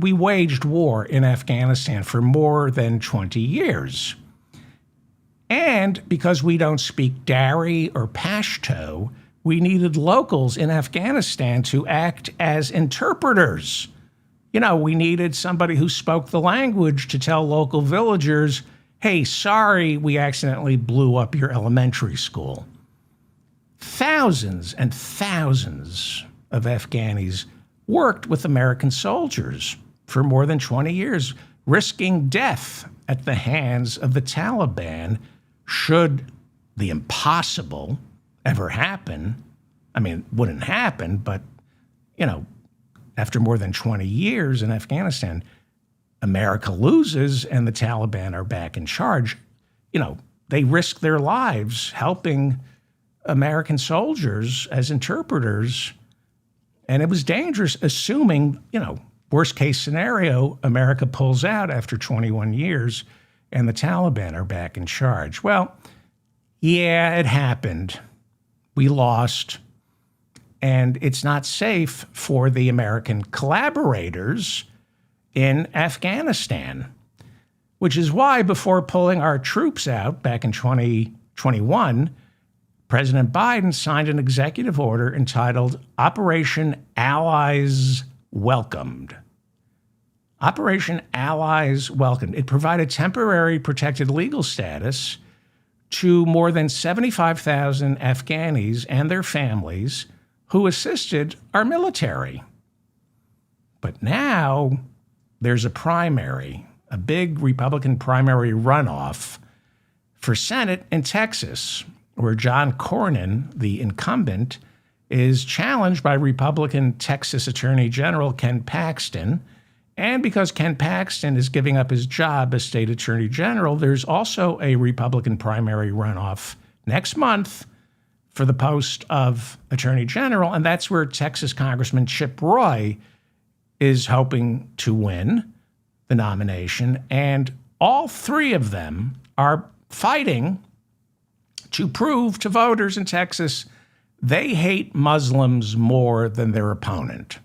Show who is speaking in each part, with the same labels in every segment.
Speaker 1: we waged war in Afghanistan for more than 20 years. And because we don't speak Dari or Pashto, we needed locals in Afghanistan to act as interpreters. We needed somebody who spoke the language to tell local villagers, hey, sorry, we accidentally blew up your elementary school. Thousands and thousands of Afghanis worked with American soldiers for more than 20 years, risking death at the hands of the Taliban should the impossible ever happen. I mean, it wouldn't happen, but, after more than 20 years in Afghanistan, America loses and the Taliban are back in charge. They risk their lives helping American soldiers as interpreters. And it was dangerous, assuming, worst case scenario, America pulls out after 21 years and the Taliban are back in charge. Well, yeah, it happened. We lost. And it's not safe for the American collaborators in Afghanistan, which is why before pulling our troops out back in 2021, President Biden signed an executive order entitled Operation Allies Welcomed. Operation Allies Welcomed. It provided temporary protected legal status to more than 75,000 Afghanis and their families who assisted our military. But now there's a primary, a big Republican primary runoff for Senate in Texas, where John Cornyn, the incumbent, is challenged by Republican Texas Attorney General Ken Paxton. And because Ken Paxton is giving up his job as state attorney general, there's also a Republican primary runoff next month for the post of attorney general. And that's where Texas Congressman Chip Roy is hoping to win the nomination. And all three of them are fighting to prove to voters in Texas they hate Muslims more than their opponent.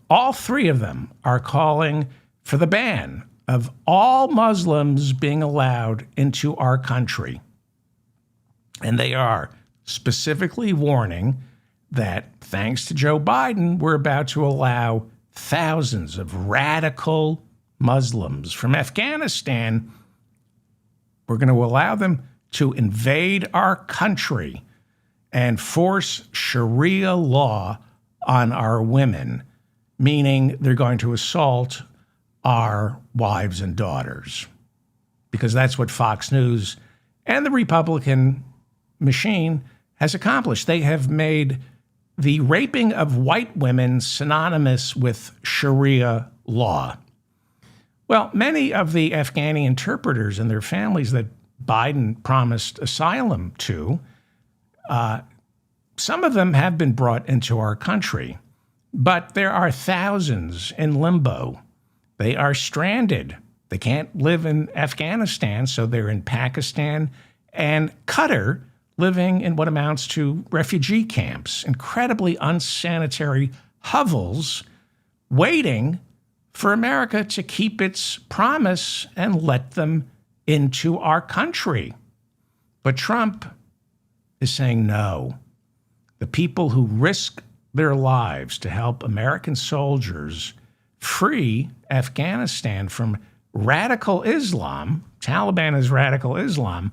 Speaker 1: All three of them are calling for the ban of all Muslims being allowed into our country. And they are specifically warning that thanks to Joe Biden, we're about to allow thousands of radical Muslims from Afghanistan. We're going to allow them to invade our country and force Sharia law on our women, meaning they're going to assault our wives and daughters, because that's what Fox News and the Republican machine has accomplished. They have made the raping of white women synonymous with Sharia law. Well, many of the Afghani interpreters and their families that Biden promised asylum to, some of them have been brought into our country, but there are thousands in limbo. They are stranded. They can't live in Afghanistan, so they're in Pakistan and Qatar, living in what amounts to refugee camps, incredibly unsanitary hovels, waiting for America to keep its promise and let them into our country. But Trump is saying no. The people who risk their lives to help American soldiers free Afghanistan from radical Islam, Taliban is radical Islam,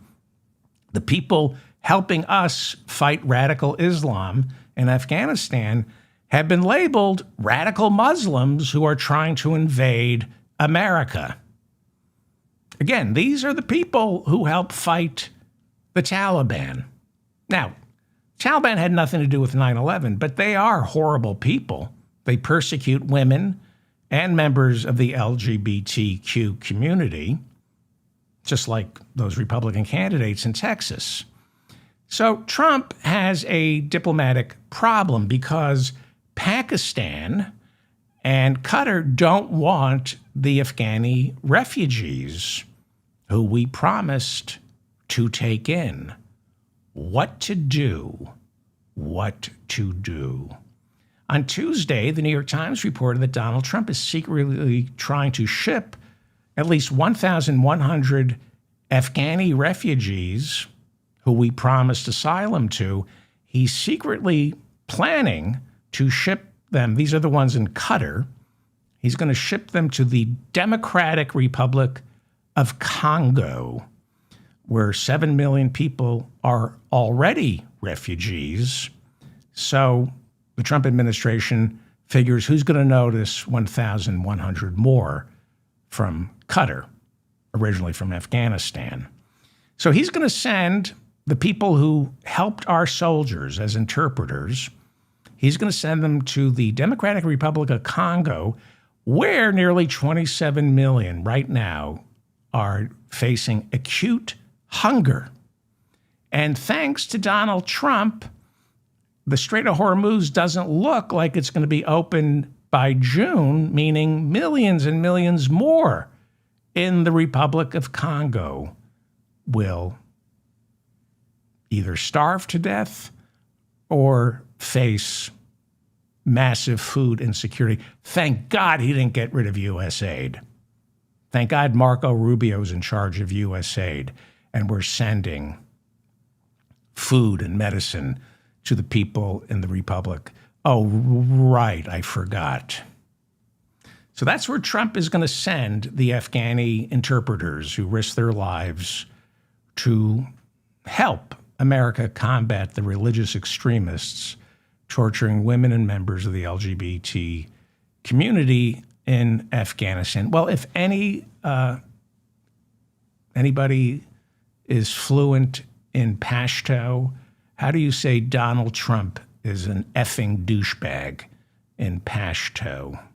Speaker 1: the people helping us fight radical Islam in Afghanistan have been labeled radical Muslims who are trying to invade America. Again, these are the people who help fight the Taliban. Now, Taliban had nothing to do with 9/11, but they are horrible people. They persecute women and members of the LGBTQ community, just like those Republican candidates in Texas. So Trump has a diplomatic problem because Pakistan and Qatar don't want the Afghani refugees who we promised to take in. What to do? What to do? On Tuesday, the New York Times reported that Donald Trump is secretly trying to ship at least 1,100 Afghani refugees who we promised asylum to. He's secretly planning to ship them. These are the ones in Qatar. He's going to ship them to the Democratic Republic of Congo, where 7 million people are already refugees. So the Trump administration figures who's going to notice 1,100 more from Qatar, originally from Afghanistan. So he's going to send the people who helped our soldiers as interpreters, he's going to send them to the Democratic Republic of Congo, where nearly 27 million right now are facing acute hunger. And thanks to Donald Trump, the Strait of Hormuz doesn't look like it's going to be open by June, meaning millions and millions more in the Republic of Congo will either starve to death or face massive food insecurity. Thank God he didn't get rid of USAID. Thank God Marco Rubio's in charge of USAID, and we're sending food and medicine to the people in the Republic. Oh, right, I forgot. So that's where Trump is going to send the Afghani interpreters who risk their lives to help America combat the religious extremists torturing women and members of the LGBT community in Afghanistan. Well, if anybody is fluent in Pashto, how do you say Donald Trump is an effing douchebag in Pashto?